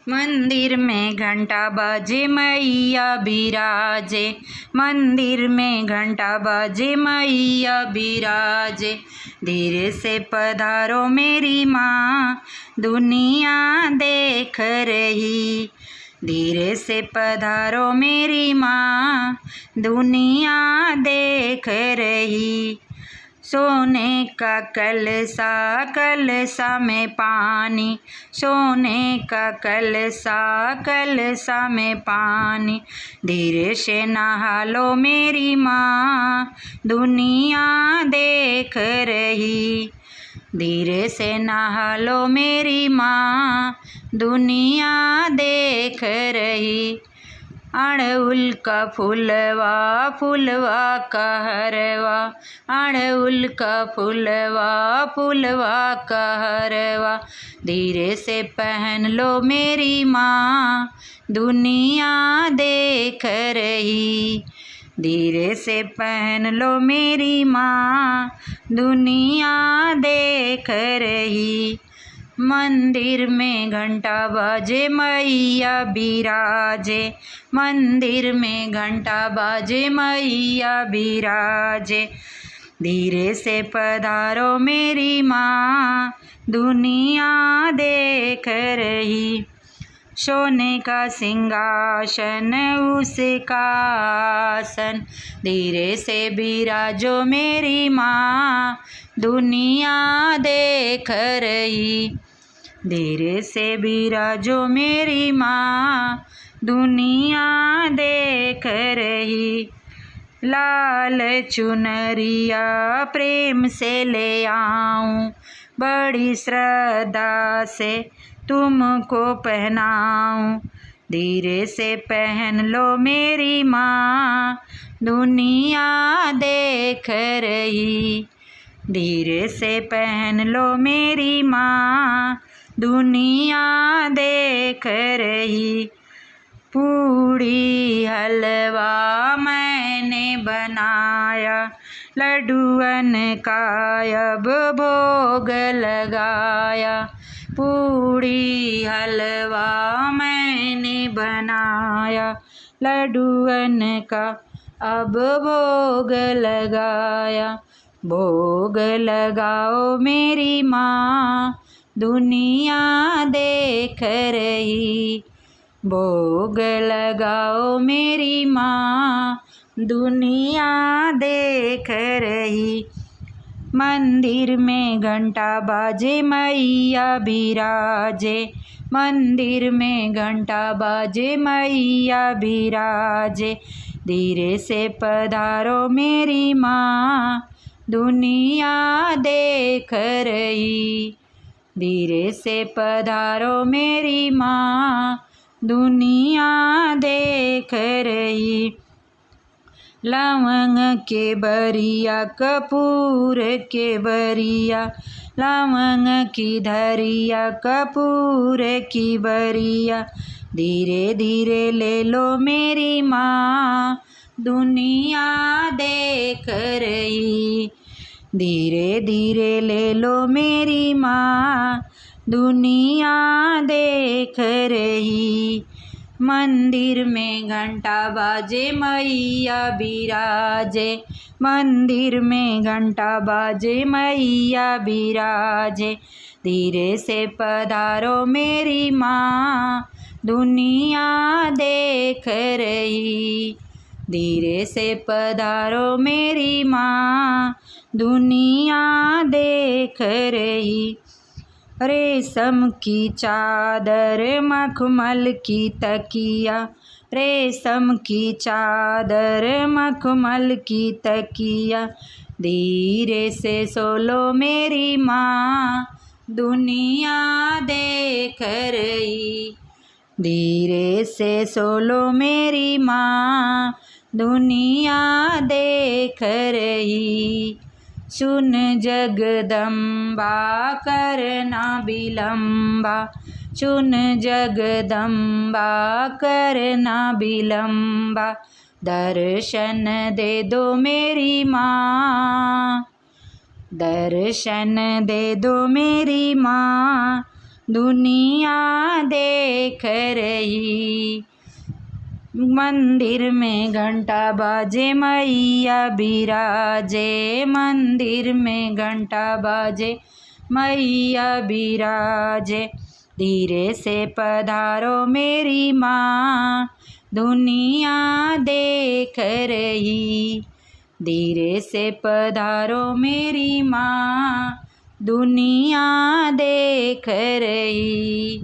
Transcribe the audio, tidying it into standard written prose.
मंदिर में घंटा बाजे मैया बिराजे, मंदिर में घंटा बाजे मैया बिराजे। धीरे से पधारो मेरी माँ, दुनिया देख रही। धीरे से पधारो मेरी माँ, दुनिया देख रही। सोने का कलसा, कलसा में पानी, सोने का कलसा, कलसा में पानी। धीरे से नहा लो मेरी माँ, दुनिया देख रही। धीरे से नहा लो मेरी माँ, दुनिया देख रही। अड़हुल का फूलवा, फूलवा का हरवा, अड़हुल का फूलवा, फूलवा का हरवा। धीरे से पहन लो मेरी माँ, दुनिया देख रही। धीरे से पहन लो मेरी माँ, दुनिया देख रही। मंदिर में घंटा बाजे मैया बिराजे, मंदिर में घंटा बाजे मैया बिराजे। धीरे से पधारो मेरी माँ, दुनिया देख रही। सोने का सिंहासन उसका आसन, धीरे से बिराजो मेरी माँ, दुनिया देख रही। धीरे से बिराजो मेरी माँ, दुनिया देख रही। लाल चुनरिया प्रेम से ले आऊं, बड़ी श्रद्धा से तुमको पहनाऊं। धीरे से पहन लो मेरी माँ, दुनिया देख रही। धीरे से पहन लो मेरी माँ, दुनिया देख रही। पूड़ी हलवा मैंने बनाया, लड्डूअन का अब भोग लगाया। पूड़ी हलवा मैंने बनाया, लड्डूअन का अब भोग लगाया। भोग लगाओ मेरी माँ, दुनिया देख रही। भोग लगाओ मेरी माँ, दुनिया देख रही। मंदिर में घंटा बाजे मैया बिराजे, मंदिर में घंटा बाजे मैया बिराजे। धीरे से पधारो मेरी माँ, दुनिया देख रही। धीरे से पधारो मेरी माँ, दुनिया देख रही। लवंग के बरिया, कपूर के बरिया, लवंग की धरिया, कपूर की बरिया। धीरे धीरे ले लो मेरी माँ, दुनिया देख रही। धीरे धीरे ले लो मेरी माँ, दुनिया देख रही। मंदिर में घंटा बाजे मैया बिराजे, मंदिर में घंटा बाजे मैया बिराजे। धीरे से पधारो मेरी माँ, दुनिया देख रही। धीरे से पधारो मेरी माँ, दुनिया देख रही। रेशम की चादर, मखमल की तकिया, रेशम की चादर, मखमल की तकिया। धीरे से सो लो मेरी माँ, दुनिया देख रही। धीरे से सो लो मेरी माँ, दुनिया देख रही। सुन जगदम्बा करना विलम्बा, सुन जगदम्बा करना विलम्बा। दर्शन दे दो मेरी माँ, दर्शन दे दो मेरी माँ, दुनिया देख रही। मंदिर में घंटा बाजे मैया बिराजे, मंदिर में घंटा बाजे मैया बिराजे। धीरे से पधारो मेरी माँ, दुनिया देख रही। धीरे से पधारो मेरी माँ, दुनिया देख रही।